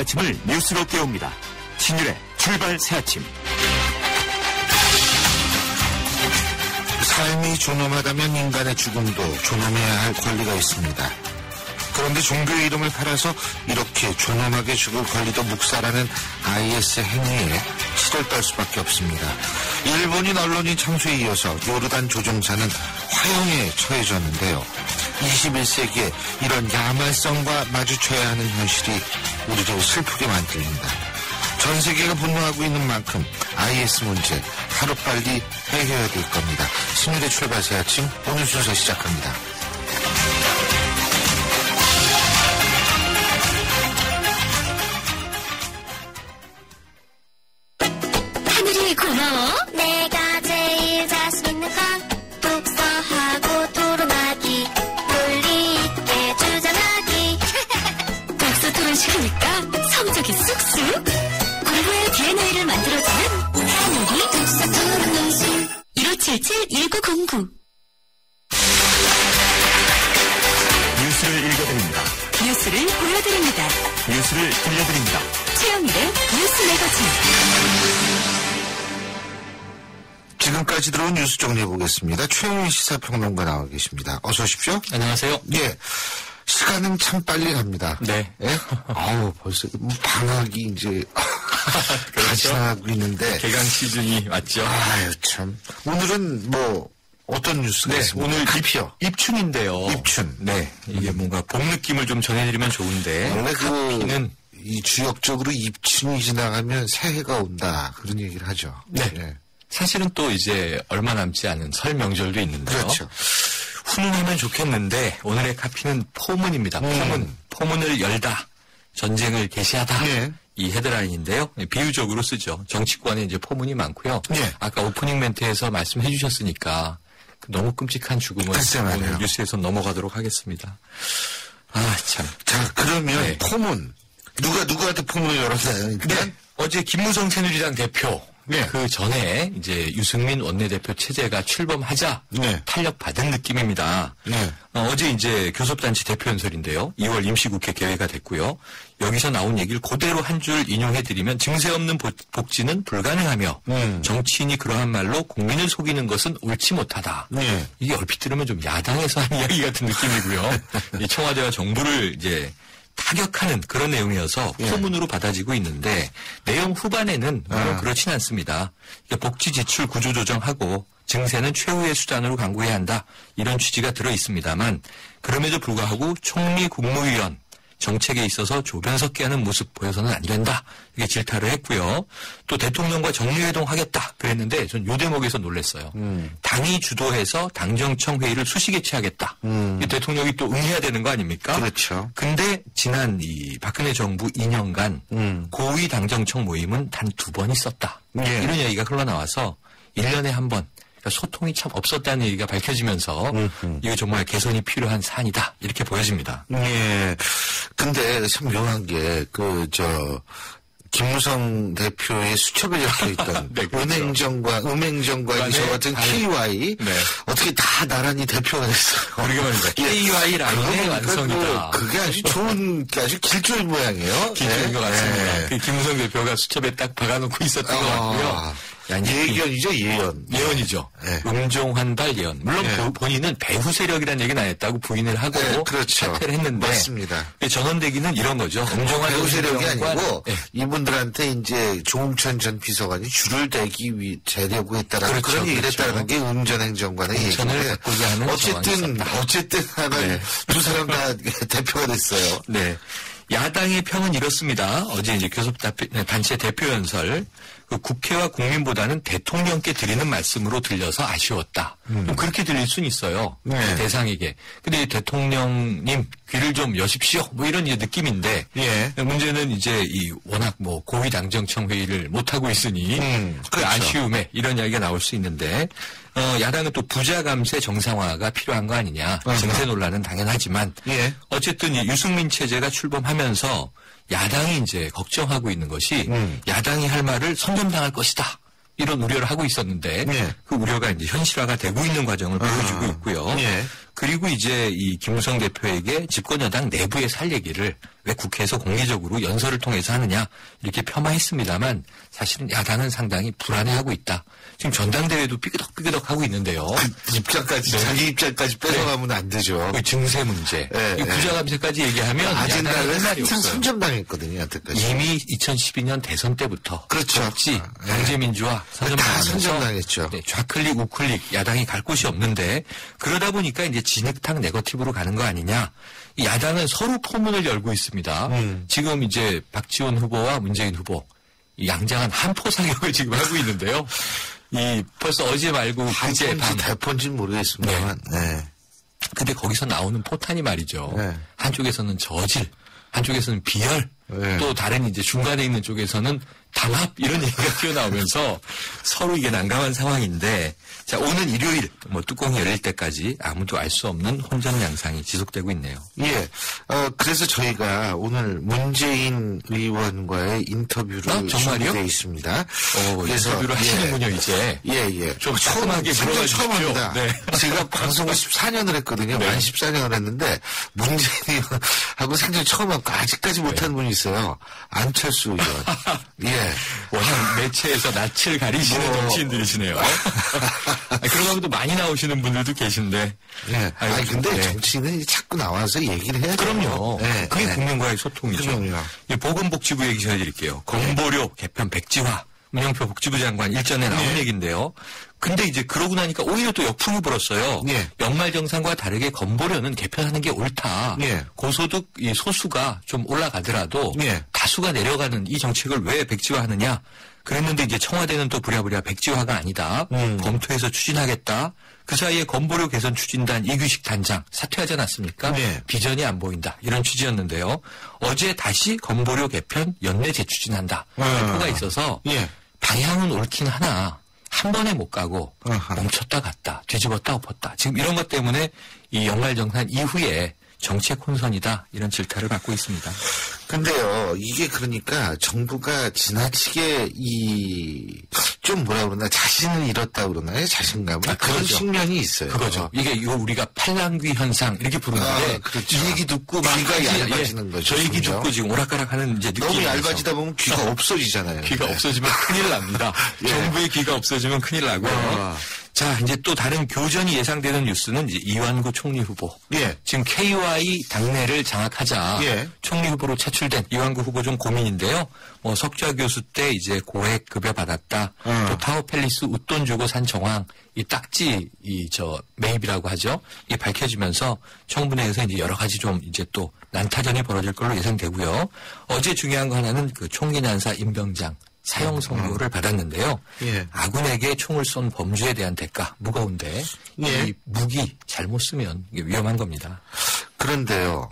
아침을 뉴스로 깨웁니다. 신율의 출발 새아침. 삶이 존엄하다면 인간의 죽음도 존엄해야 할 권리가 있습니다. 그런데 종교의 이름을 팔아서 이렇게 존엄하게 죽을 권리도 묵살하는 IS의 행위에 치를 떨 수밖에 없습니다. 일본인 언론인 참수에 이어서 요르단 조종사는 화형에 처해졌는데요. 21세기에 이런 야만성과 마주쳐야 하는 현실이 우리를 슬프게 만듭니다. 전 세계가 분노하고 있는 만큼 IS 문제 하루빨리 해결해야 될 겁니다. 신율의 출발 새 아침 오늘 순서 시작합니다. 하늘이 고마워. 내가 제일 자신 있는 건 독서하고 토론하기, 논리 있게 주장하기. 독서 토론 시키니까 성적이 쑥쑥. 공부의 DNA를 만들어주는 하늘이 독서 토론 논술 1577-1909. 뉴스를 읽어드립니다. 뉴스를 보여드립니다. 뉴스를 들려드립니다. 최영일의 뉴스 매거진. 지금까지 들어온 뉴스 정리해보겠습니다. 최영일 시사평론가 나와 계십니다. 어서 오십시오. 안녕하세요. 예. 시간은 참 빨리 갑니다. 네. 예? 벌써 방학이 이제 다 지나가고 있는데. 개강 시즌이 왔죠. 아유, 참. 오늘은 어떤 뉴스가 있습니까? 오늘 카피요. 입춘인데요. 입춘. 네. 이게 뭔가 봄 느낌을 좀 전해드리면 좋은데. 원래 카피는 이 주역적으로 입춘이 지나가면 새해가 온다. 그런 얘기를 하죠. 네. 예. 사실은 또 이제 얼마 남지 않은 설 명절도 있는데요. 그렇죠. 훈훈하면 좋겠는데 오늘의 카피는 포문입니다. 포문을 열다. 전쟁을 개시하다. 예. 이 헤드라인인데요. 비유적으로 쓰죠. 정치권에 이제 포문이 많고요. 예. 아까 오프닝 멘트에서 말씀해 주셨으니까 너무 끔찍한 죽음을 글쎄 말이에요. 오늘 뉴스에서 넘어가도록 하겠습니다. 아, 참. 자, 그러면 네. 포문. 누구한테 포문을 열었나요? 일단? 어제 김무성 새누리당 대표. 네. 그 전에 이제 유승민 원내대표 체제가 출범하자 네. 탄력받은 느낌입니다. 네. 어제 이제 교섭단체 대표 연설인데요. 2월 임시국회 개회가 됐고요. 여기서 나온 얘기를 그대로 한 줄 인용해드리면 증세 없는 복지는 불가능하며 정치인이 그러한 말로 국민을 속이는 것은 옳지 못하다. 네. 이게 얼핏 들으면 좀 야당에서 한 이야기 같은 느낌이고요. 이 청와대와 정부를 이제 타격하는 그런 내용이어서 포문으로 받아지고 있는데 내용 후반에는 그렇진 않습니다. 복지 지출 구조 조정하고 증세는 최후의 수단으로 강구해야 한다. 이런 취지가 들어 있습니다만 그럼에도 불구하고 총리 국무위원 정책에 있어서 조변석게 하는 모습 보여서는 안 된다. 이게 질타를 했고요. 또 대통령과 정례회동 하겠다 그랬는데 전 요 대목에서 놀랐어요. 당이 주도해서 당정청 회의를 수시 개최하겠다. 이 대통령이 또 응해야 되는 거 아닙니까? 그렇죠. 근데 지난 이 박근혜 정부 2년간 고위 당정청 모임은 단 2번 있었다. 예. 이런 얘기가 흘러나와서 1년에 한 번. 소통이 참 없었다는 얘기가 밝혀지면서 이거 정말 개선이 필요한 사안이다. 이렇게 보여집니다. 예. 근데 참 묘한 게, 김무성 대표의 수첩에 적혀있던 네, 그렇죠. 음행정과 저 같은 KY. 네. 어떻게 다 나란히 대표가 됐어요. 그러게 말입니다. KY 라인의 완성이다. 그게 아주 아주 길조인 모양이에요. 길조인 것 같습니다. 예. 그 김무성 대표가 수첩에 딱 박아놓고 있었던 것 같고요. 예견이죠, 예언. 예언이죠. 네. 음종환발 예언. 물론 본인은 배후 세력이라는 얘기는 안 했다고 부인을 하고 그렇죠. 사퇴를 했는데 맞습니다. 전원되기는 이런 거죠. 음종환 배후 세력이 아니고 네. 이분들한테 이제 조홍천 전 비서관이 줄을 대기 되려고 했다라는 그렇죠, 그런 얘기를 그렇죠. 했다는 게 운전행정관의 얘기인데 어쨌든 하나 네. 두 사람 다 대표가 됐어요. 네. 야당의 평은 이렇습니다. 어제 이제 교섭단체 대표 연설. 그 국회와 국민보다는 대통령께 드리는 말씀으로 들려서 아쉬웠다. 좀 그렇게 들릴 수는 있어요. 네. 그 대상에게. 근데 대통령님 귀를 좀 여십시오. 이런 이제 느낌인데. 예. 문제는 이제 워낙 고위 당정청 회의를 못하고 있으니. 그 그렇죠. 아쉬움에 이런 이야기가 나올 수 있는데. 야당은 또 부자 감세 정상화가 필요한 거 아니냐. 증세 논란은 당연하지만. 예. 어쨌든 이 유승민 체제가 출범하면서 야당이 이제 걱정하고 있는 것이 야당이 할 말을 선점당할 것이다. 이런 우려를 하고 있었는데 예. 그 우려가 이제 현실화가 되고 있는 과정을 보여주고 있고요. 예. 그리고 이제 이 김무성 대표에게 집권여당 내부에 살 얘기를 왜 국회에서 공개적으로 연설을 통해서 하느냐 이렇게 폄하했습니다만 사실은 야당은 상당히 불안해하고 있다. 지금 전당대회도 삐그덕삐그덕 하고 있는데요. 그 입장까지 자기 입장까지 뺏어가면 안 되죠. 그 증세 문제, 네, 구자감세까지 얘기하면 아젠다를 말이 항상 없어요. 선점당했거든요. 여태까지. 이미 2012년 대선 때부터 그렇죠. 없지 경제민주화 다 선점당하면서 선점당했죠. 네, 좌클릭 우클릭 야당이 갈 곳이 없는데 그러다 보니까 이제 진흙탕 네거티브로 가는 거 아니냐. 이 야당은 서로 포문을 열고 있습니다. 지금 이제 박지원 후보와 문재인 후보 이 양장한 한포 사격을 지금 하고 있는데요. 이 벌써 어제 말고 그제 밤 대폰지는 모르겠습니다만. 네. 근데 거기서 나오는 포탄이 말이죠. 네. 한쪽에서는 저질, 한쪽에서는 비열, 네. 또 다른 이제 중간에 있는 쪽에서는 담합 이런 얘기가 튀어나오면서 서로 이게 난감한 상황인데 자 오늘 일요일 뭐 뚜껑이 열릴 때까지 아무도 알 수 없는 혼전 양상이 지속되고 있네요. 예. 그래서 저희가 오늘 문재인 의원과의 인터뷰를 준비되어 있습니다. 그래서 인터뷰를 하시는군요 이제. 예. 좀 처음하게 물어봐 주십시오. 처음입니다. 네. 제가 방송을 14년을 했거든요. 네. 만 14년을 했는데 문재인 의원하고 생전 처음 하고 아직까지 못하는 분이 있어요. 안철수 의원. 예. 워낙 매체에서 낯을 가리시는 정치인들이시네요. 그러고 하면 또 많이 나오시는 분들도 계신데. 네. 아니, 근데 네. 정치인은 자꾸 나와서 얘기를 해야 돼요. 그럼요. 네. 그게 국민과의 소통이죠. 그럼요. 보건복지부 얘기 전해드릴게요. 건보료 개편 백지화. 문영표 복지부 장관 일전에 나온 얘기인데요. 근데 이제 그러고 나니까 오히려 또 역풍이 불었어요. 네. 연말 정산과 다르게 건보료는 개편하는 게 옳다. 네. 고소득 이 소수가 좀 올라가더라도 네. 다수가 내려가는 이 정책을 왜 백지화하느냐. 그랬는데 이제 청와대는 또 부랴부랴 백지화가 아니다. 검토해서 추진하겠다. 그 사이에 건보료 개선 추진단 이규식 단장 사퇴하지 않았습니까? 네. 비전이 안 보인다. 이런 취지였는데요. 어제 다시 건보료 개편 연내 재추진한다. 발표가 있어서 예. 방향은 옳긴 하나 한 번에 못 가고 멈췄다 갔다 뒤집었다 엎었다. 지금 이런 것 때문에 이 연말정산 이후에 정책 혼선이다 이런 질타를 받고 있습니다. 근데요, 이게 그러니까 정부가 지나치게 좀 뭐라 그러나 자신을 잃었다 그러나요? 자신감을? 그런 그거죠. 측면이 있어요. 그거죠. 이거 우리가 팔랑귀 현상 이렇게 부르는데 그렇죠. 이 얘기 듣고 막 귀가 하지, 얇아지는 거죠. 저 얘기 그죠? 듣고 지금 오락가락하는 이제 느낌이 너무 얇아지다 보면 귀가 없어지잖아요. 귀가 없어지면 큰일 납니다. 예. 정부의 귀가 없어지면 큰일 나고요. 자, 이제 또 다른 교전이 예상되는 뉴스는 이제 이완구 총리 후보. 예. 지금 KY 당내를 장악하자 예. 총리 후보로 차출된 이완구 후보 좀 고민인데요. 뭐 석좌 교수 때 이제 고액 급여 받았다. 또 타워팰리스 웃돈 주고 산 정황, 이 딱지 매입이라고 하죠. 이게 밝혀지면서 청문회에서 이제 여러 가지 좀 이제 또 난타전이 벌어질 걸로 예상되고요. 어제 중요한 거 하나는 그 총기 난사 임병장. 사형 선고를 받았는데요. 예. 아군에게 총을 쏜 범죄에 대한 대가 무거운데 예. 이 무기 잘못 쓰면 이게 위험한 겁니다. 그런데요.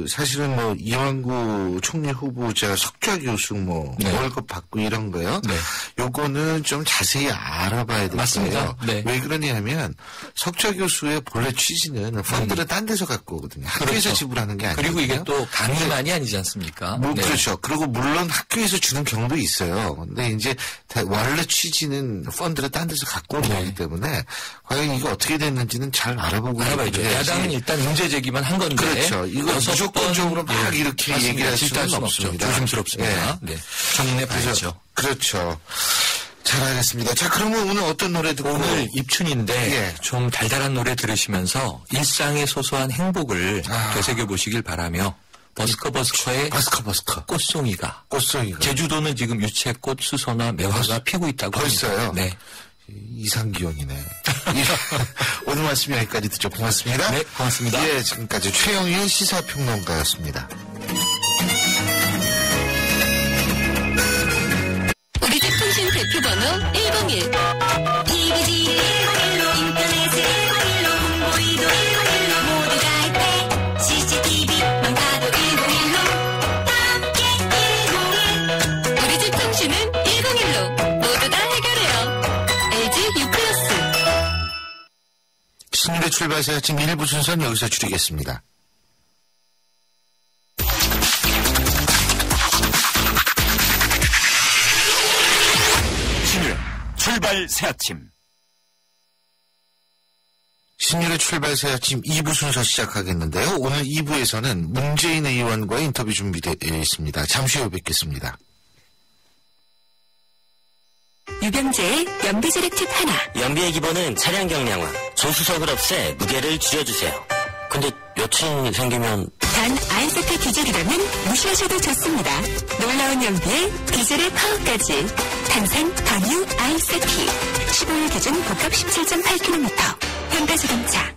사실은 이완구 총리 후보자 석좌 교수 네. 월급 받고 이런 거요. 네. 요거는 좀 자세히 알아봐야 될 맞습니다. 거예요. 네. 왜 그러냐면 석좌 교수의 본래 취지는 펀드를 딴 데서 갖고 오거든요. 학교에서 그렇죠. 지불하는 게 아니고. 그리고 이게 또 강의만이 아니지 않습니까? 네. 그렇죠. 그리고 물론 학교에서 주는 경우도 있어요. 근데 이제 원래 취지는 펀드를 딴 데서 갖고 오는 거기 때문에 과연 이거 어떻게 됐는지는 잘 알아보고 알아봐야죠. 해야지. 야당은 일단 문제 제기만 한 건데. 그렇죠. 이거 무조건적으로 막 이렇게 맞습니다. 얘기를 할 질타할 수는 수는 없습니다. 조심스럽습니다. 네. 청문회 봐야죠. 그렇죠. 잘 알겠습니다. 자, 그러면 오늘 어떤 노래 듣고? 오늘 입춘인데 예. 좀 달달한 노래 들으시면서 일상의 소소한 행복을 되새겨 보시길 바라며 버스커의 꽃송이가 제주도는 지금 유채꽃, 수소나 매화가 피고 있다고 벌써요? 합니다. 네. 이상기온이네. 오늘 말씀 여기까지 듣죠. 고맙습니다. 네, 고맙습니다. 예, 지금까지 최영일 시사평론가였습니다. 우리 집 통신 대표번호 101. TVG 101로 인터넷을 101로 홍보이도 101로 모두가 할 때 CCTV만 봐도 101로 함께 101. 우리 집 통신은 101로 모두 다 해결해요. LG U+. 신일의 출발새 아침 1부 순서는 여기서 줄이겠습니다. 신일의 출발 새 아침. 신일의 출발새 아침 2부 순서 시작하겠는데요. 오늘 2부에서는 문재인 의원과의 인터뷰 준비되어 있습니다. 잠시 후에 뵙겠습니다. 유병재의 연비제렉 팁 하나. 연비의 기본은 차량 경량화, 조수석을 없애 무게를 줄여주세요. 근데 여친이 생기면 단 아이세트 디젤이라면 무시하셔도 좋습니다. 놀라운 연비에 디젤의 파워까지. 탄생 더 뉴 아이세트. 15일 기준 복합 17.8km. 현대자동차.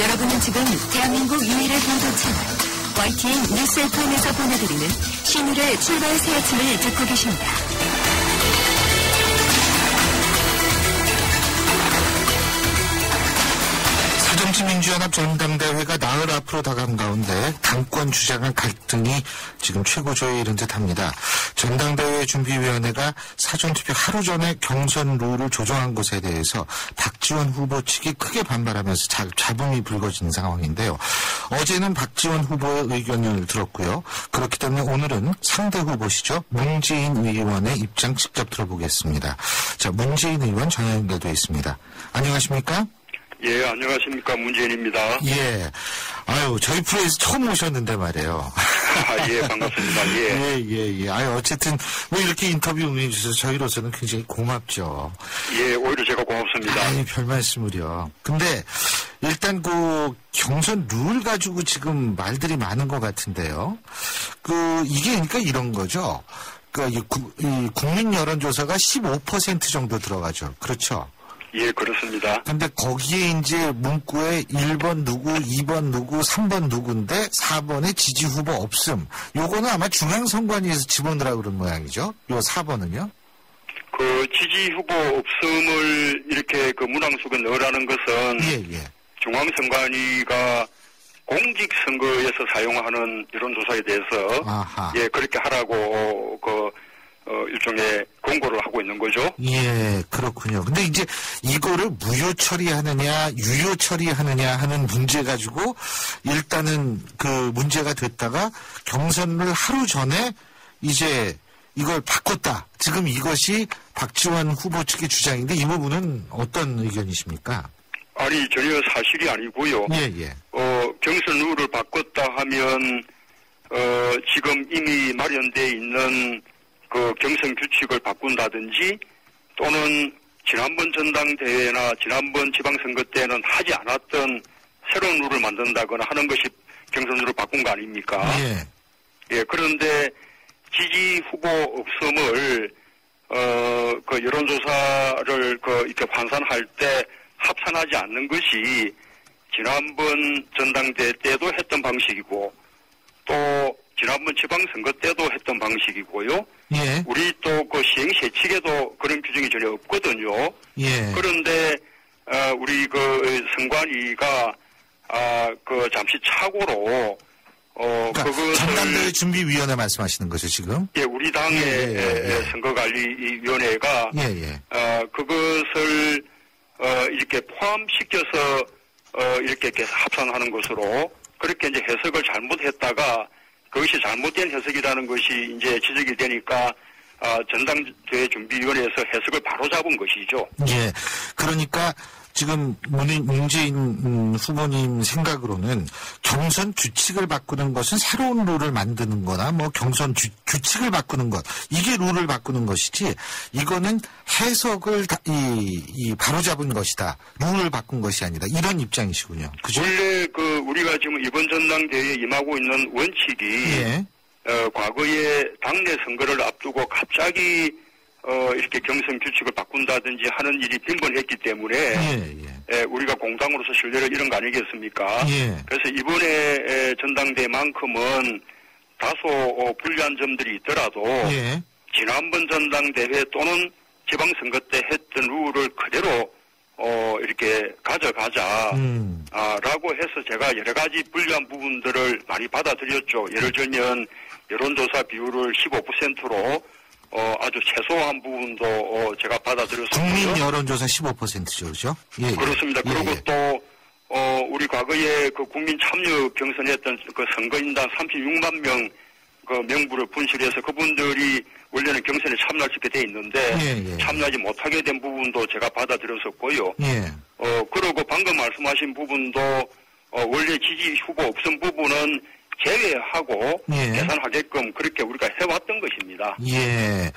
여러분은 지금 대한민국 유일의 보도 채널 YTN 뉴스 FM에서 보내드리는 신일의 출발 새 아침을 듣고 계십니다. 새정치민주연합 전당대회가 나흘 앞으로 다가온 가운데 당권 주장한 갈등이 지금 최고조에 이른 듯합니다. 전당대회 준비위원회가 사전투표 하루 전에 경선 룰을 조정한 것에 대해서 박지원 후보 측이 크게 반발하면서 잡음이 불거진 상황인데요. 어제는 박지원 후보의 의견을 들었고요. 그렇기 때문에 오늘은 상대 후보시죠. 문재인 의원의 입장 직접 들어보겠습니다. 자, 문재인 의원 전화 연결되어 있습니다. 안녕하십니까? 예, 안녕하십니까. 문재인입니다. 예. 아유, 저희 프로에서 처음 오셨는데 말이에요. 아, 예, 반갑습니다. 예. 예. 아유, 어쨌든, 뭐 이렇게 인터뷰 응해주셔서 저희로서는 굉장히 고맙죠. 예, 오히려 제가 고맙습니다. 아니, 별 말씀을요. 근데, 일단 그, 경선 룰 가지고 지금 말들이 많은 것 같은데요. 이게 그러니까 이런 거죠. 이 국민 여론조사가 15% 정도 들어가죠. 그렇죠. 예, 그렇습니다. 근데 거기에 이제 문구에 1번 누구, 2번 누구, 3번 누구인데 4번에 지지 후보 없음. 요거는 아마 중앙선관위에서 집어넣으라고 그런 모양이죠. 요 4번은요? 지지 후보 없음을 이렇게 문항 속에 넣으라는 것은 예. 중앙선관위가 공직선거에서 사용하는 여론조사에 대해서 아하. 예, 그렇게 하라고 일종의 공고를 하고 있는 거죠. 예, 그렇군요. 근데 이제 이거를 무효 처리하느냐, 유효 처리하느냐 하는 문제 가지고 일단은 문제가 됐다가 경선을 하루 전에 이제 이걸 바꿨다. 지금 이것이 박지원 후보 측의 주장인데 이 부분은 어떤 의견이십니까? 아니, 전혀 사실이 아니고요. 예. 경선 룰을 바꿨다 하면 지금 이미 마련되어 있는 경선 규칙을 바꾼다든지 또는 지난번 전당대회나 지난번 지방선거 때는 하지 않았던 새로운 룰을 만든다거나 하는 것이 경선 룰을 바꾼 거 아닙니까? 예, 그런데 지지 후보 없음을 여론조사를 이렇게 환산할 때 합산하지 않는 것이 지난번 전당대회 때도 했던 방식이고 또 지난번 지방선거 때도 했던 방식이고요. 예. 우리 또 시행세칙에도 그런 규정이 전혀 없거든요. 예. 그런데 우리 선관위가 잠시 착오로 그러니까 그것을 전당대회 준비위원회 말씀하시는 거죠 지금? 예, 우리 당의 선거관리위원회가 그것을 이렇게 포함시켜서 이렇게 합산하는 것으로 그렇게 이제 해석을 잘못했다가 그것이 잘못된 해석이라는 것이 이제 지적이 되니까 전당대회 준비위원회에서 해석을 바로 잡은 것이죠. 예. 그러니까 지금 문재인 후보님 생각으로는 경선 규칙을 바꾸는 것은 새로운 룰을 만드는 거나 경선 규칙을 바꾸는 것, 이게 룰을 바꾸는 것이지, 이거는 해석을 바로잡은 것이다. 룰을 바꾼 것이 아니다. 이런 입장이시군요. 그죠? 원래 우리가 지금 이번 전당대회에 임하고 있는 원칙이 과거에 당내 선거를 앞두고 갑자기 이렇게 경선 규칙을 바꾼다든지 하는 일이 빈번했기 때문에 우리가 공당으로서 신뢰를 잃은 거 아니겠습니까? 그래서 이번에 전당대회만큼은 다소 불리한 점들이 있더라도 지난번 전당대회 또는 지방선거 때 했던 룰을 그대로 이렇게 가져가자 라고 해서 제가 여러 가지 불리한 부분들을 많이 받아들였죠. 예를 들면 여론조사 비율을 15%로 아주 최소한 부분도 제가 받아들였습니다. 국민 여론조사 15%죠, 그렇죠? 예, 그렇습니다. 그리고 또 우리 과거에 국민 참여 경선했던 선거인단 36만 명 그 명부를 분실해서 그분들이 원래는 경선에 참여할 수 있게 돼 있는데 참여하지 못하게 된 부분도 제가 받아들였었고요. 그리고 방금 말씀하신 부분도 원래 지지 후보 없은 부분은 제외하고 계산하게끔 그렇게 우리가 해왔던 것입니다. 예.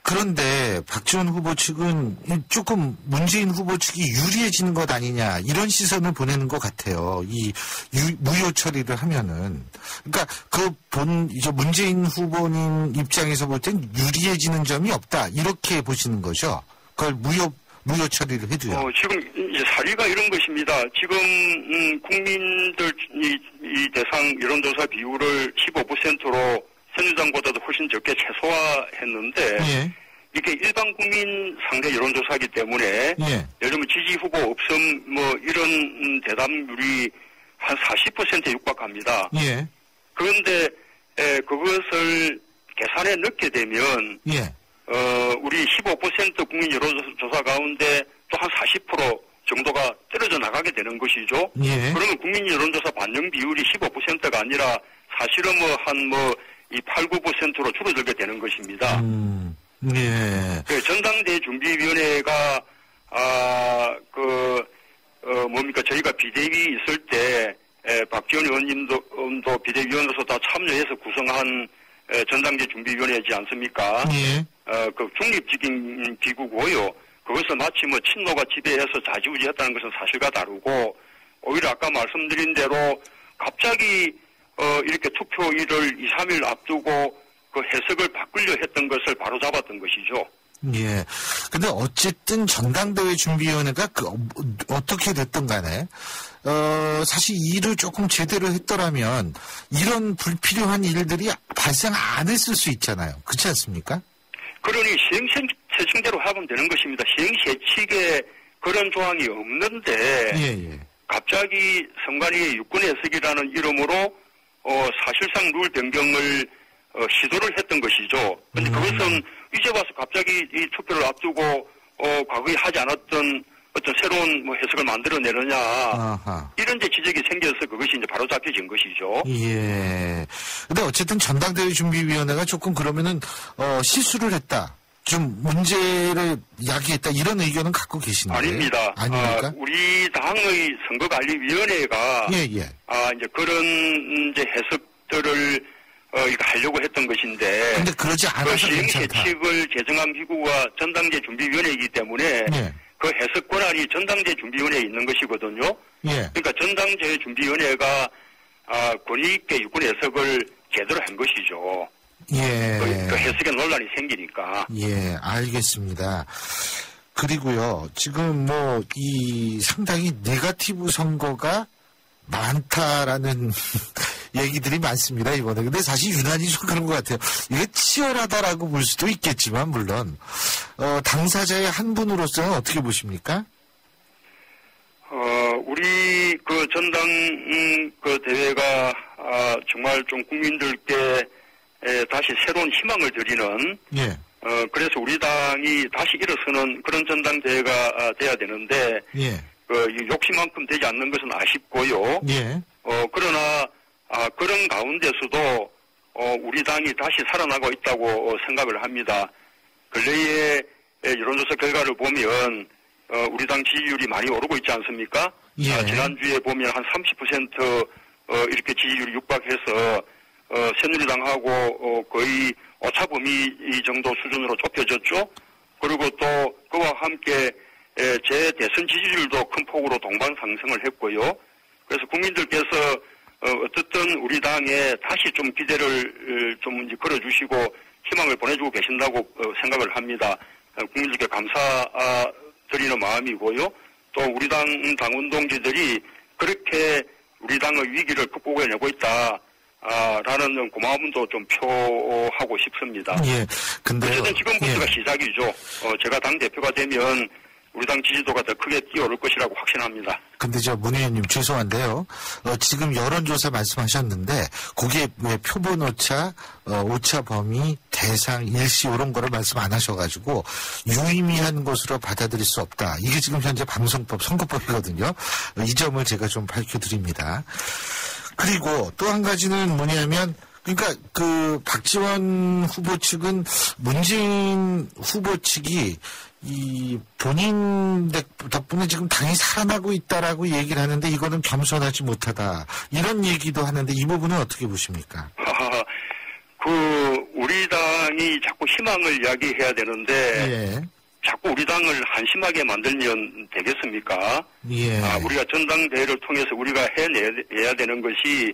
그런데 박지원 후보 측은 조금 문재인 후보 측이 유리해지는 것 아니냐 이런 시선을 보내는 것 같아요. 이 무효 처리를 하면은 그러니까 이제 문재인 후보님 입장에서 볼 땐 유리해지는 점이 없다 이렇게 보시는 거죠. 그걸 무효 처리를 해도요. 지금 이제 사리가 이런 것입니다. 지금 국민들 이 대상 여론조사 비율을 15%로 새누리당보다도 훨씬 적게 최소화했는데 이게 일반 국민 상대 여론조사이기 때문에 예를 들면 지지 후보 없음 뭐 이런 대답률이 한 40%에 육박합니다. 그런데 그것을 계산에 넣게 되면 우리 15% 국민 여론조사 가운데 또 한 40% 정도가 떨어져 나가게 되는 것이죠. 그러면 국민 여론조사 반영 비율이 15%가 아니라 사실은 이 8, 9%로 줄어들게 되는 것입니다. 그 전당대회 준비위원회가 저희가 비대위 있을 때 박지원 의원님도 비대위원으로서 다 참여해서 구성한 전당대회 준비위원회이지 않습니까? 그 중립적인 기구고요. 그것을 마치 친노가 지배해서 좌지우지했다는 것은 사실과 다르고 오히려 아까 말씀드린 대로 갑자기 이렇게 투표일을 2, 3일 앞두고 그 해석을 바꾸려 했던 것을 바로잡았던 것이죠. 예. 근데 어쨌든 전당대회 준비위원회가 어떻게 됐든 간에, 사실 일을 조금 제대로 했더라면 이런 불필요한 일들이 발생 안 했을 수 있잖아요. 그렇지 않습니까? 그러니 시행세칙대로 하면 되는 것입니다. 시행세칙에 그런 조항이 없는데, 갑자기 선관위의 유권 해석이라는 이름으로 사실상 룰 변경을 시도를 했던 것이죠. 그런데 그것은 이제 와서 갑자기 이 투표를 앞두고 과거에 하지 않았던 어떤 새로운 해석을 만들어내느냐 이런 지적이 생겨서 그것이 이제 바로 잡혀진 것이죠. 예. 근데 어쨌든 전당대회 준비위원회가 조금 그러면은 실수를 했다. 좀 문제를 야기했다 이런 의견은 갖고 계신가요? 아닙니다. 아닙니까? 우리 당의 선거관리위원회가 이제 그런 이제 해석들을 하려고 했던 것인데. 근데 그러지 않아서 시행세칙을 제정한 기구가 전당대 준비위원회이기 때문에 그 해석 권한이 전당대 준비위원회에 있는 것이거든요. 그러니까 전당대 준비위원회가 권위 있게 유권 해석을 제대로 한 것이죠. 그 해석에 논란이 생기니까. 예, 알겠습니다. 그리고요, 지금 상당히 네거티브 선거가 많다라는 얘기들이 많습니다, 이번에. 근데 사실 유난히 좀 그런 것 같아요. 이게 치열하다라고 볼 수도 있겠지만, 물론. 당사자의 한 분으로서는 어떻게 보십니까? 우리 전당 대회가 정말 좀 국민들께 다시 새로운 희망을 드리는 그래서 우리 당이 다시 일어서는 그런 전당대회가 돼야 되는데 욕심만큼 되지 않는 것은 아쉽고요. 그러나 그런 가운데서도 우리 당이 다시 살아나고 있다고 생각을 합니다. 근래에 여론조사 결과를 보면 우리 당 지지율이 많이 오르고 있지 않습니까? 지난주에 보면 한 30% 이렇게 지지율이 육박해서 새누리당하고 거의 오차범위 정도 수준으로 좁혀졌죠. 그리고 또 그와 함께 제 대선 지지율도 큰 폭으로 동반 상승을 했고요. 그래서 국민들께서 어쨌든 우리 당에 다시 좀 기대를 좀 걸어주시고 희망을 보내주고 계신다고 생각을 합니다. 국민들께 감사드리는 마음이고요. 또 우리 당원 동지들이 그렇게 우리 당의 위기를 극복해내고 있다. 라는 고마움도 좀 표하고 싶습니다. 근데 어쨌든 지금부터가 시작이죠. 제가 당대표가 되면 우리 당 지지도가 더 크게 뛰어오를 것이라고 확신합니다. 근데 문 의원님 죄송한데요. 지금 여론조사 말씀하셨는데 그게 왜 표본 오차, 오차 범위, 대상, 일시 이런 거를 말씀 안 하셔가지고 유의미한 것으로 받아들일 수 없다. 이게 지금 현재 방송법, 선거법이거든요. 이 점을 제가 좀 밝혀드립니다. 그리고 또 한 가지는 뭐냐면 그러니까 그 박지원 후보 측은 문재인 후보 측이 이 본인 덕분에 지금 당이 살아나고 있다라고 얘기를 하는데 이거는 겸손하지 못하다 이런 얘기도 하는데 이 부분은 어떻게 보십니까? 우리 당이 자꾸 희망을 이야기해야 되는데 자꾸 우리 당을 한심하게 만들면 되겠습니까? 우리가 전당대회를 통해서 우리가 해내야 되는 것이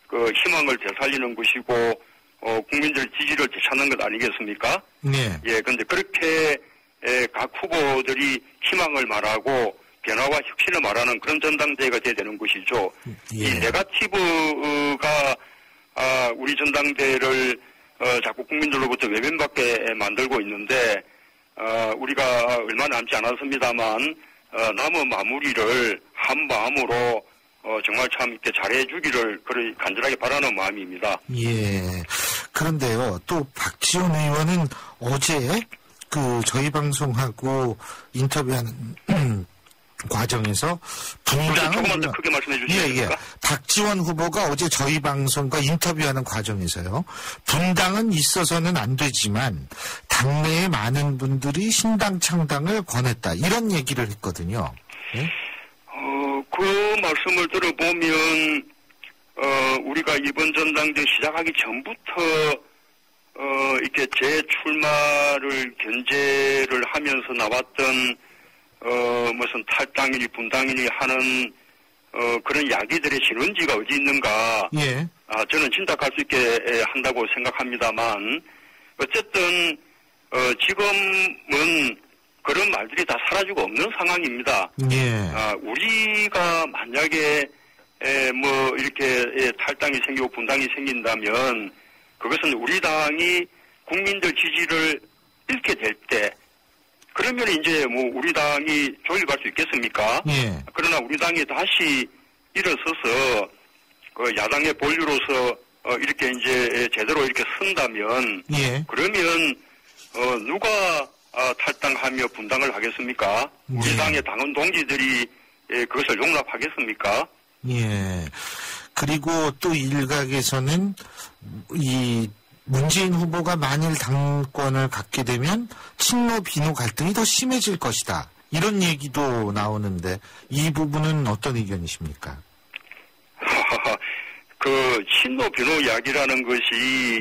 그 희망을 되살리는 것이고 국민들 지지를 되찾는 것 아니겠습니까? 그런데 그렇게 각 후보들이 희망을 말하고 변화와 혁신을 말하는 그런 전당대회가 돼야 되는 것이죠. 이 네거티브가 우리 전당대회를 자꾸 국민들로부터 외면받게 만들고 있는데 우리가 얼마 남지 않았습니다만 남은 마무리를 한 마음으로 정말 참 이렇게 잘해주기를 간절하게 바라는 마음입니다. 그런데요, 또 박지원 의원은 어제 그 저희 방송하고 인터뷰하는 과정에서 분당은 조금만 더 크게 말씀해 주시겠습니까? 박지원 후보가 어제 저희 방송과 인터뷰하는 과정에서요. 분당은 있어서는 안 되지만 당내에 많은 분들이 신당 창당을 권했다. 이런 얘기를 했거든요. 그 말씀을 들어보면 우리가 이번 전당대회 시작하기 전부터 이렇게 재출마를 견제를 하면서 나왔던 무슨 탈당이니 분당이니 하는 그런 이야기들의 실은지가 어디 있는가? 저는 진단할 수 있게 한다고 생각합니다만 어쨌든 지금은 그런 말들이 다 사라지고 없는 상황입니다. 우리가 만약에 뭐 이렇게 탈당이 생기고 분당이 생긴다면 그것은 우리 당이 국민들 지지를 잃게 될 때 그러면 이제 뭐 우리 당이 조일갈 수 있겠습니까? 그러나 우리 당이 다시 일어서서 야당의 본류로서 이렇게 이제 제대로 이렇게 선다면 그러면 누가 탈당하며 분당을 하겠습니까? 우리 당의 당원 동지들이 그것을 용납하겠습니까? 그리고 또 일각에서는 이 문재인 후보가 만일 당권을 갖게 되면 친노 비노 갈등이 더 심해질 것이다. 이런 얘기도 나오는데 이 부분은 어떤 의견이십니까? 그 친노 비노 이야기라는 것이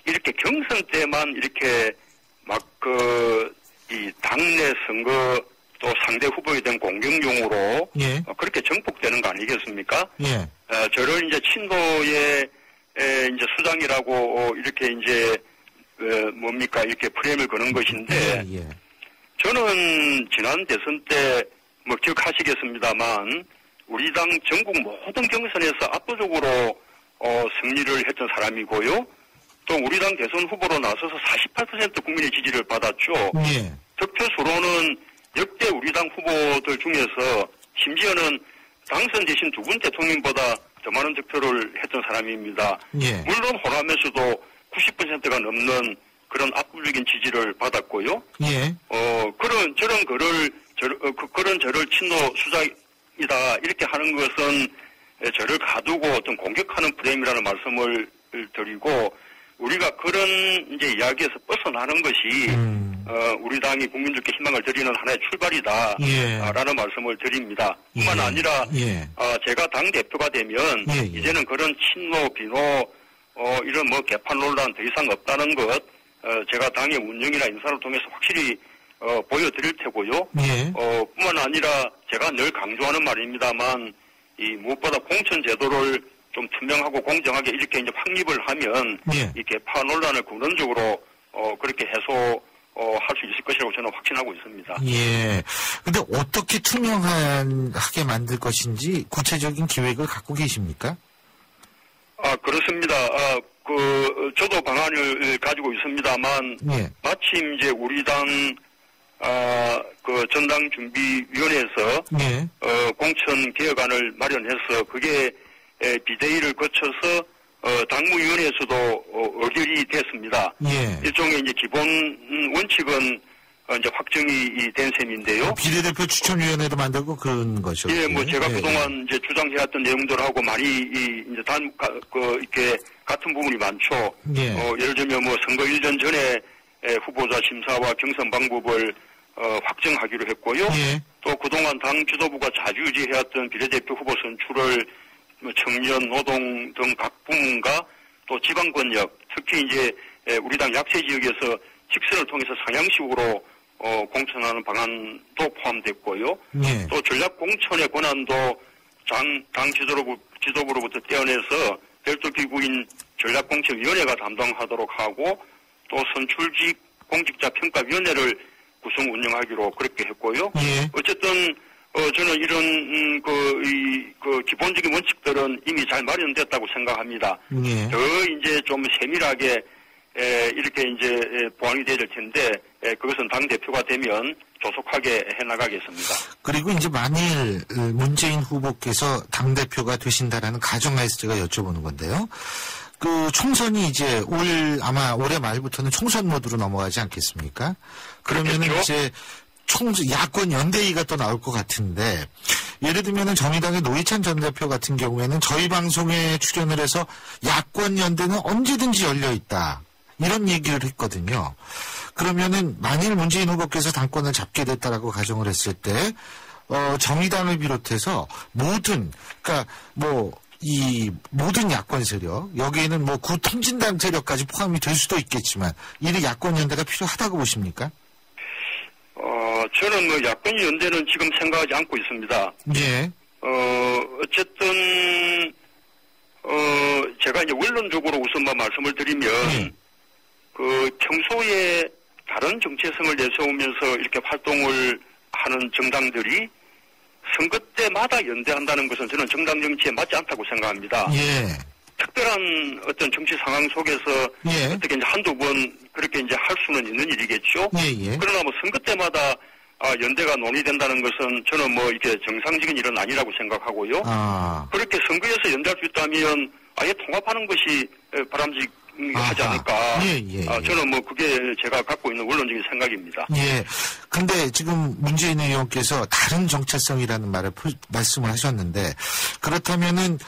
이렇게 경선 때만 이렇게 막 이 당내 선거 또 상대 후보에 대한 공격용으로 그렇게 정폭되는 거 아니겠습니까? 저를 이제 친노의 이제 수장이라고 이렇게 이제 뭡니까 이렇게 프레임을 거는 것인데 저는 지난 대선 때 뭐 기억하시겠습니다만 우리 당 전국 모든 경선에서 압도적으로 승리를 했던 사람이고요. 또 우리 당 대선 후보로 나서서 48% 국민의 지지를 받았죠. 득표수로는 역대 우리 당 후보들 중에서 심지어는 당선되신 두 분 대통령보다 더 많은 득표를 했던 사람입니다. 물론 호남에서도 90%가 넘는 그런 압도적인 지지를 받았고요. 그런 저를 친노 수장이다 이렇게 하는 것은 저를 가두고 어떤 공격하는 프레임이라는 말씀을 드리고 우리가 그런 이제 이야기에서 벗어나는 것이 우리 당이 국민들께 희망을 드리는 하나의 출발이다 라는 말씀을 드립니다. 뿐만 아니라 제가 당 대표가 되면 이제는 그런 친노 비노 이런 뭐 개판 논란 더 이상 없다는 것 제가 당의 운영이나 인사를 통해서 확실히 보여드릴 테고요. 뿐만 아니라 제가 늘 강조하는 말입니다만 이 무엇보다 공천 제도를 좀 투명하고 공정하게 이렇게 이제 확립을 하면 이 개파 논란을 근원적으로 그렇게 해소할 수 있을 것이라고 저는 확신하고 있습니다. 근데 어떻게 투명하게 만들 것인지 구체적인 계획을 갖고 계십니까? 그렇습니다. 저도 방안을 가지고 있습니다만 마침 이제 우리 당 전당 준비위원회에서 공천 개혁안을 마련해서 그게 비대위를 거쳐서 당무위원회에서도 의결이 됐습니다. 일종의 이제 기본 원칙은 이제 확정이 된 셈인데요. 비례대표 추천위원회도 만들고 그런 거죠. 뭐 제가 그동안 이제 주장해왔던 내용들하고 많이 이제 이렇게 같은 부분이 많죠. 예. 예를 들면 뭐 선거 1년 전에 후보자 심사와 경선 방법을 확정하기로 했고요. 예. 또 그동안 당 지도부가 자주유지해왔던 비례대표 후보 선출을 청년, 노동 등 각 부문과 또 지방권역, 특히 이제 우리 당 약세 지역에서 직선을 통해서 상향식으로 공천하는 방안도 포함됐고요. 예. 또 전략 공천의 권한도 당 지도부로부터 떼어내서 별도 기구인 전략공천위원회가 담당하도록 하고 또 선출직 공직자 평가위원회를 구성 운영하기로 그렇게 했고요. 예. 어쨌든 저는 이런 그 기본적인 원칙들은 이미 잘 마련됐다고 생각합니다. 예. 더 이제 좀 세밀하게 이렇게 이제 보완이 돼야 될 텐데 그것은 당 대표가 되면 조속하게 해나가겠습니다. 그리고 이제 만일 문재인 후보께서 당 대표가 되신다라는 가정하에서 제가 여쭤보는 건데요. 그 총선이 이제 아마 올해 말부터는 총선 모드로 넘어가지 않겠습니까? 그러면은 그렇겠죠? 이제 야권 연대위가 또 나올 것 같은데, 예를 들면은 정의당의 노회찬 전 대표 같은 경우에는 저희 방송에 출연을 해서 야권 연대는 언제든지 열려 있다, 이런 얘기를 했거든요. 그러면은 만일 문재인 후보께서 당권을 잡게 됐다라고 가정을 했을 때 정의당을 비롯해서 이 모든 야권 세력, 여기에는 뭐 구통진당 세력까지 포함이 될 수도 있겠지만 이런 야권 연대가 필요하다고 보십니까? 저는 뭐 야권 연대는 지금 생각하지 않고 있습니다. 예. 어쨌든 제가 이제 원론적으로 우선만 말씀을 드리면 그 평소에 다른 정체성을 내세우면서 이렇게 활동을 하는 정당들이 선거 때마다 연대한다는 것은 저는 정당 정치에 맞지 않다고 생각합니다. 예. 특별한 어떤 정치 상황 속에서 예. 어떻게 이제 한두 번 그렇게 이제 할 수는 있는 일이겠죠. 예. 그러나 뭐 선거 때마다 연대가 논의된다는 것은 저는 뭐 이렇게 정상적인 일은 아니라고 생각하고요. 그렇게 선거에서 연대할 수 있다면 아예 통합하는 것이 바람직하지 않을까. 예. 저는 뭐 그게 제가 갖고 있는 원론적인 생각입니다. 예. 근데 지금 문재인 의원께서 다른 정체성이라는 말씀을 하셨는데, 그렇다면은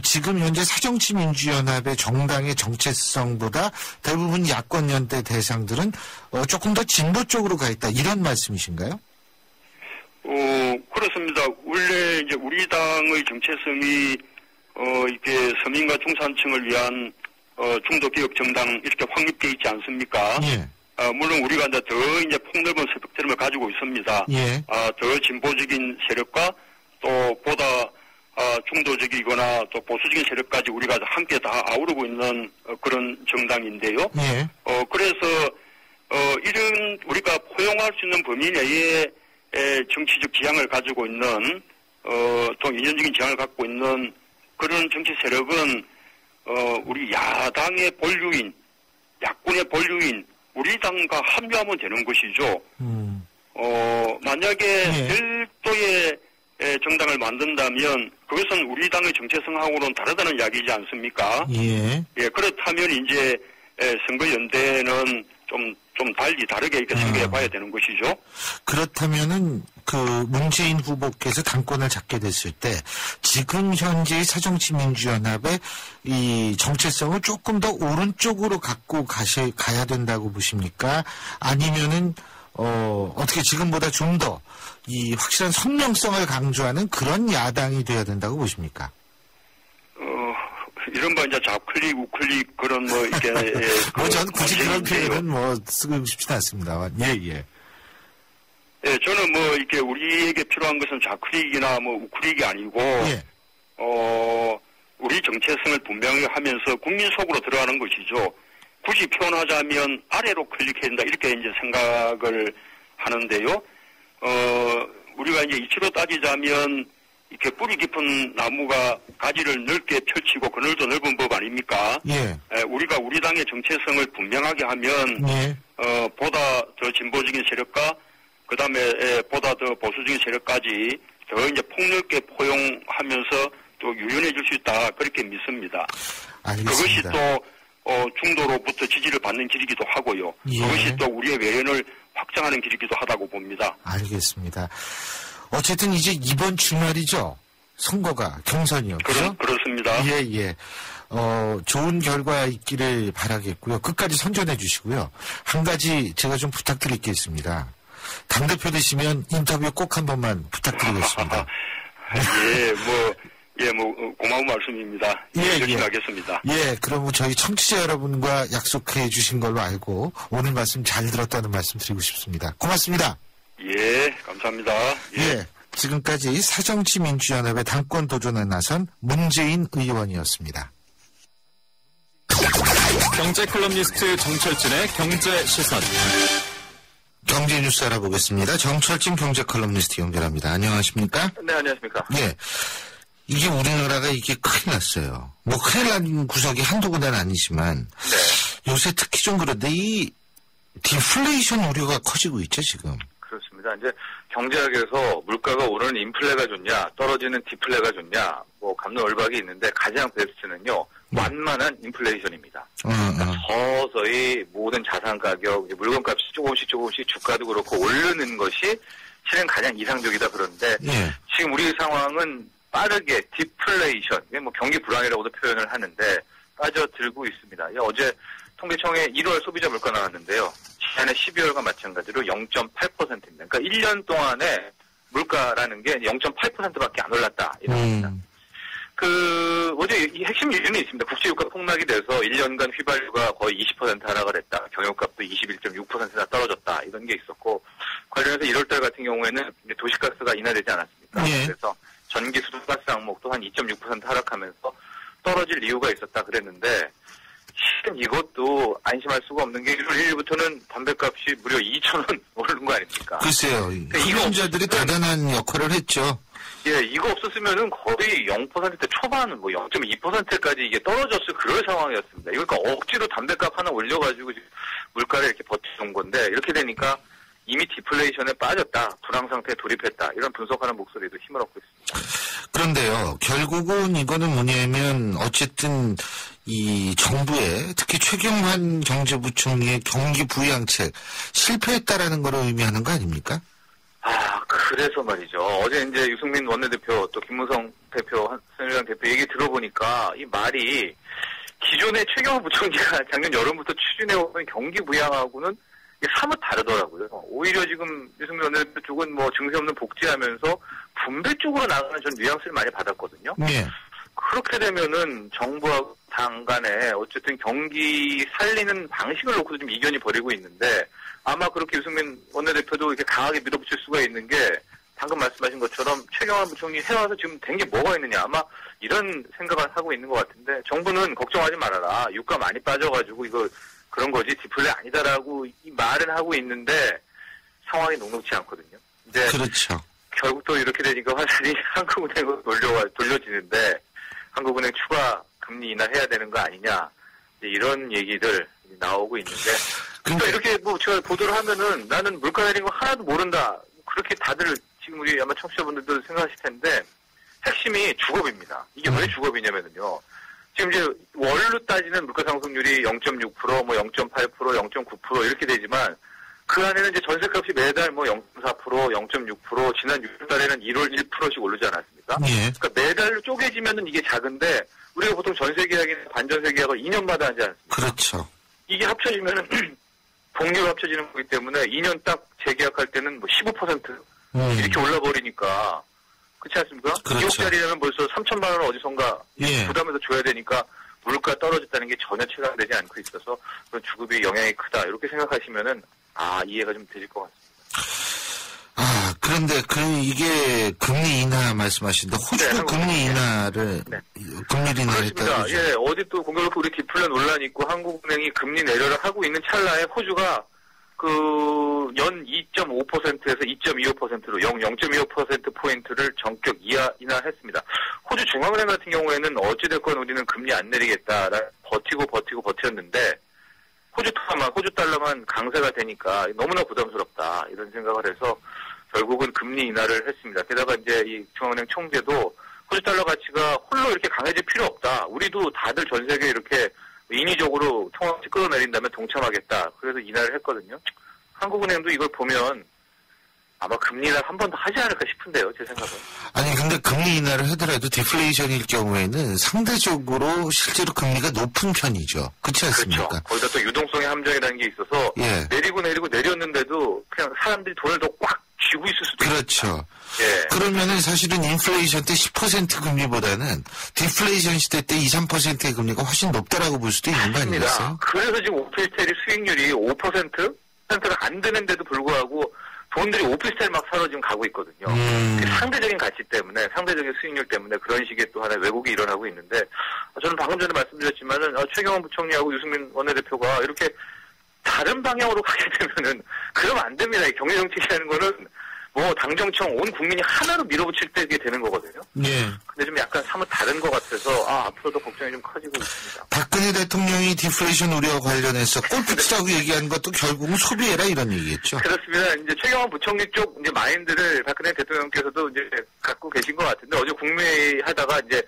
지금 현재 새정치민주연합의 정당의 정체성보다 대부분 야권 연대 대상들은 조금 더 진보 쪽으로 가 있다, 이런 말씀이신가요? 그렇습니다. 원래 이제 우리 당의 정체성이 이렇게 서민과 중산층을 위한 중도개혁 정당 이렇게 확립되어 있지 않습니까? 예. 물론 우리가 이제 더 이제 폭넓은 스펙트럼을 가지고 있습니다. 예. 더 진보적인 세력과 또 보다 중도적이거나 또 보수적인 세력까지 우리가 함께 다 아우르고 있는 그런 정당인데요. 예. 그래서 이런 우리가 포용할 수 있는 범위 내에 정치적 지향을 가지고 있는 또 인연적인 지향을 갖고 있는 그런 정치 세력은 우리 야당의 본류인, 야권의 본류인 우리 당과 합류하면 되는 것이죠. 만약에 별도의 정당을 만든다면 그것은 우리 당의 정체성하고는 다르다는 이야기지 않습니까? 예. 그렇다면 이제 선거연대는 좀 달리 다르게 이렇게 생각해 봐야 되는 것이죠. 그렇다면은 문재인 후보께서 당권을 잡게 됐을 때 지금 현재의 새정치민주연합의 이 정체성을 조금 더 오른쪽으로 갖고 가야 된다고 보십니까? 아니면은 어떻게 지금보다 좀 더 이 확실한 선명성을 강조하는 그런 야당이 되어야 된다고 보십니까? 이른바 이제 좌클릭, 우클릭 그런 뭐 이렇게 저는 굳이 그런 표현은 쓰고 싶지는 않습니다. 예. 저는 뭐 이렇게 우리에게 필요한 것은 좌클릭이나 뭐 우클릭이 아니고 우리 정체성을 분명히 하면서 국민 속으로 들어가는 것이죠. 굳이 표현하자면 아래로 클릭해야 된다 이렇게 이제 생각을 하는데요. 우리가 이제 이치로 따지자면 이렇게 뿌리 깊은 나무가 가지를 넓게 펼치고 그늘도 넓은 법 아닙니까? 예. 우리가 우리 당의 정체성을 분명하게 하면 보다 더 진보적인 세력과 그 다음에 보다 더 보수적인 세력까지 더 이제 폭넓게 포용하면서 또 유연해질 수 있다 그렇게 믿습니다. 알겠습니다. 그것이 또 중도로부터 지지를 받는 길이기도 하고요. 그것이 또 우리의 외연을 확장하는 길이기도 하다고 봅니다. 알겠습니다. 어쨌든 이제 이번 주말이죠. 선거가 경선이요. 그렇죠? 그렇습니다. 예. 좋은 결과 있기를 바라겠고요. 끝까지 선전해 주시고요. 한 가지 제가 좀 부탁드릴 게 있습니다. 당대표 되시면 인터뷰 꼭 한 번만 부탁드리겠습니다. 고마운 말씀입니다. 열심히 하겠습니다. 그럼 저희 청취자 여러분과 약속해 주신 걸로 알고 오늘 말씀 잘 들었다는 말씀 드리고 싶습니다. 고맙습니다. 감사합니다. 지금까지 새정치민주연합의 당권 도전에 나선 문재인 의원이었습니다. 경제 컬럼니스트 정철진의 경제시선. 경제 뉴스 알아보겠습니다. 정철진 경제 컬럼니스트 연결합니다. 안녕하십니까? 네, 안녕하십니까? 이게 우리나라가 이게 큰일 났어요. 큰일 난 구석이 한두 군데는 아니지만 요새 특히 좀 그런데 이 디플레이션 우려가 커지고 있죠, 지금. 그렇습니다. 이제 경제학에서 물가가 오르는 인플레가 좋냐, 떨어지는 디플레가 좋냐, 갑론을박이 있는데 가장 베스트는요, 완만한 인플레이션입니다. 그러니까 서서히 모든 자산 가격, 물건값이 조금씩 주가도 그렇고 오르는 것이 실은 가장 이상적이다 그런데 지금 우리 상황은 빠르게 디플레이션, 경기 불황이라고도 표현을 하는데 빠져들고 있습니다. 어제 통계청에 1월 소비자 물가 나왔는데요. 지난해 12월과 마찬가지로 0.8%입니다. 그러니까 1년 동안에 물가라는 게 0.8%밖에 안 올랐다. 이럽니다. 어제 이 핵심 이유는 있습니다. 국제유가 폭락이 돼서 1년간 휘발유가 거의 20% 하락을 했다. 경유값도 21.6%나 떨어졌다. 이런 게 있었고, 관련해서 1월달 같은 경우에는 도시가스가 인하되지 않았습니까? 그래서 전기, 수도, 가스 항목도 한 2.6% 하락하면서 떨어질 이유가 있었다 그랬는데, 실은 이것도 안심할 수가 없는 게 1월 1일부터는 담배값이 무려 2,000원 오르는 거 아닙니까? 글쎄요. 흡연자들이 대단한 역할을 했죠. 이거 없었으면은 거의 0%대 초반, 0.2%까지 이게 떨어졌을 그럴 상황이었습니다. 그러니까 억지로 담배값 하나 올려가지고 물가를 이렇게 버텨준 건데, 이렇게 되니까 이미 디플레이션에 빠졌다, 불황 상태에 돌입했다, 이런 분석하는 목소리도 힘을 얻고 있습니다. 그런데요, 결국은 이거는 뭐냐면, 어쨌든, 이 정부의, 특히 최경환 경제부총리의 경기 부양책, 실패했다라는 걸 의미하는 거 아닙니까? 그래서 말이죠. 어제 이제 유승민 원내대표, 또 김무성 대표, 새누리당 대표 얘기 들어보니까 이 말이 기존의 최경환 부총리가 작년 여름부터 추진해오는 경기 부양하고는 사뭇 다르더라고요. 오히려 지금 유승민 원내대표 쪽은 증세 없는 복지하면서 분배 쪽으로 나가는 전 뉘앙스를 많이 받았거든요. 그렇게 되면은 정부와 당 간에 어쨌든 경기 살리는 방식을 놓고도 좀 이견이 벌이고 있는데, 아마 그렇게 유승민 원내대표도 이렇게 강하게 밀어붙일 수가 있는 게 방금 말씀하신 것처럼 최경환 부총리 해와서 지금 된 게 뭐가 있느냐, 아마 이런 생각을 하고 있는 것 같은데, 정부는 걱정하지 말아라, 유가 많이 빠져가지고 이거 그런 거지 디플레 아니다라고 이 말은 하고 있는데 상황이 녹록지 않거든요. 근데 그렇죠. 결국 또 이렇게 되니까 화살이 한국은행으로 돌려지는데, 한국은행 추가 금리 인하해야 되는 거 아니냐, 이런 얘기들 나오고 있는데, 그러니까 이렇게 제가 보도를 하면은 나는 물가 내린 거 하나도 모른다, 그렇게 다들 지금 우리 아마 청취자분들도 생각하실 텐데, 핵심이 주거비입니다. 이게 왜 주거비냐면은요, 지금 이제 월로 따지는 물가 상승률이 0.6%, 0.8%, 0.9% 이렇게 되지만, 그 안에는 이제 전세값이 매달 0.4%, 0.6%, 지난 6월달에는 1월 1%씩 오르지 않았습니까? 그러니까 매달로 쪼개지면은 이게 작은데, 우리가 보통 전세 계약이나 반전세 계약을 2년마다 하지 않습니까? 그렇죠. 이게 합쳐지면은 복리로 합쳐지는 거기 때문에 2년 딱 재계약할 때는 15% 이렇게 올라버리니까, 그렇지 않습니까? 그렇죠. 2억짜리라면 벌써 3천만 원을 어디선가 부담해서 줘야 되니까 물가 떨어졌다는 게 전혀 체감되지 않고 있어서 그런 주급이 영향이 크다, 이렇게 생각하시면은 이해가 좀 되실 것 같습니다. 그런데 이게 금리 인하 말씀하신다. 호주도 금리 인하를 금리 인하를 했다고. 어제 또 공교롭게 우리 디플레 논란이 있고 한국은행이 금리 내려를 하고 있는 찰나에 호주가 연 2.5%에서 2.25%로 0.25%포인트를 전격 인하했습니다. 호주 중앙은행 같은 경우에는 어찌됐건 우리는 금리 안 내리겠다라 버티고 버텼는데, 호주 달러만 강세가 되니까 너무나 부담스럽다, 이런 생각을 해서 결국은 금리 인하를 했습니다. 게다가 이제 이 중앙은행 총재도 호주 달러 가치가 홀로 이렇게 강해질 필요 없다, 우리도 다들 전 세계 이렇게 인위적으로 통화치 끌어내린다면 동참하겠다, 그래서 인하를 했거든요. 한국은행도 이걸 보면 아마 금리 인하 한 번 더 하지 않을까 싶은데요, 제 생각은. 아니, 근데 금리 인하를 하더라도 디플레이션일 경우에는 상대적으로 실제로 금리가 높은 편이죠. 그렇지 않습니까? 그렇죠. 거기다 또 유동성의 함정이라는 게 있어서 예. 내리고 내렸는데도 그냥 사람들이 돈을 더 꽉 쥐고 있을 수도 그렇죠. 예. 그러면은 사실은 인플레이션 때 10% 금리보다는 디플레이션 시대 때 2, 3%의 금리가 훨씬 높다라고 볼 수도 있는 거 아니겠어요? 그래서 지금 오피스텔이 수익률이 5%? %가 안 되는데도 불구하고 돈들이 오피스텔 막 사러 지금 가고 있거든요. 상대적인 가치 때문에, 상대적인 수익률 때문에 그런 식의 또 하나의 왜곡이 일어나고 있는데, 저는 방금 전에 말씀드렸지만은, 최경환 부총리하고 유승민 원내대표가 이렇게 다른 방향으로 가게 되면은, 그러면 안 됩니다. 이 경제정책이라는 거는, 뭐, 당정청 온 국민이 하나로 밀어붙일 때 이게 되는 거거든요. 예. 근데 좀 약간 사뭇 다른 것 같아서, 앞으로도 걱정이 좀 커지고 있습니다. 박근혜 대통령이 디플레이션 우려와 관련해서 골프 치자고 얘기한 것도 결국은 소비해라 이런 얘기겠죠. 그렇습니다. 이제 최경환 부총리 쪽 이제 마인드를 박근혜 대통령께서도 이제 갖고 계신 것 같은데 어제 국무회의 하다가 이제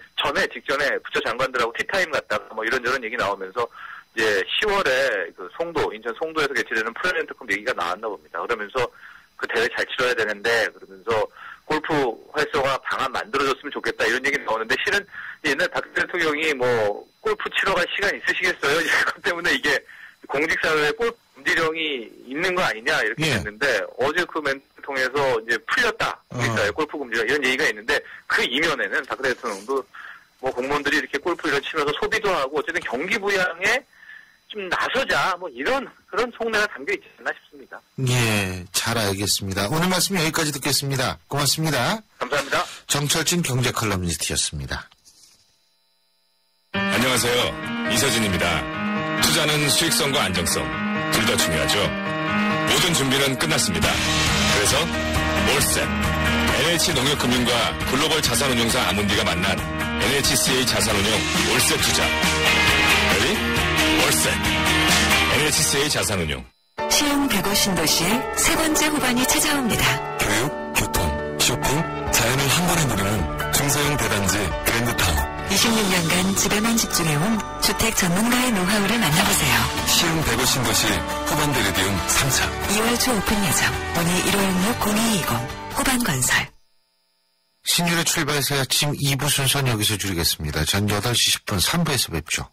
직전에 부처 장관들하고 티타임 갔다가 뭐 이런저런 얘기 나오면서 이제 10월에 그 인천 송도에서 개최되는 프로렌트컵 얘기가 나왔나 봅니다. 그러면서 그 대회 잘 치러야 되는데 그러면서 골프 활성화 방안 만들어줬으면 좋겠다 이런 얘기 나오는데 실은 옛날 박 대통령이 뭐 골프 치러 갈 시간 있으시겠어요? 이것 때문에 이게 공직사회에 골프 금지령이 있는 거 아니냐 이렇게 됐는데 어제 그 멘트 통해서 이제 풀렸다. 공직사회 골프 금지령 이런 얘기가 있는데 그 이면에는 박근혜 대통령도 뭐 공무원들이 이렇게 골프 이런 치면서 소비도 하고 어쨌든 경기 부양에 좀 나서자 뭐 이런 그런 속내가 담겨 있지 않나 싶습니다. 예, 잘 알겠습니다. 오늘 말씀 여기까지 듣겠습니다. 고맙습니다. 감사합니다. 정철진 경제 컬럼니스트였습니다. 안녕하세요. 이서진입니다. 투자는 수익성과 안정성 둘 다 중요하죠. 모든 준비는 끝났습니다. 그래서 올셋 NH농협금융과 글로벌 자산운용사 아문디가 만난 NHCA 자산운용 올셋 투자. 레디? 올셋 NHCA 자산운용. 시흥 105 신도시의 세 번째 후반이 찾아옵니다. 교육, 교통, 쇼핑, 자연을 한 번에 누리는 중소형 대단지 그랜드타운. 26년간 집에만 집중해온 주택 전문가의 노하우를 만나보세요. 시흥 105 신도시 후반대 리디움 3차. 2월 초 오픈 예정. 문의 1566-0220 후반건설. 신율의 출발새 아침 2부 순서는 여기서 줄이겠습니다. 전 8시 10분 3부에서 뵙죠.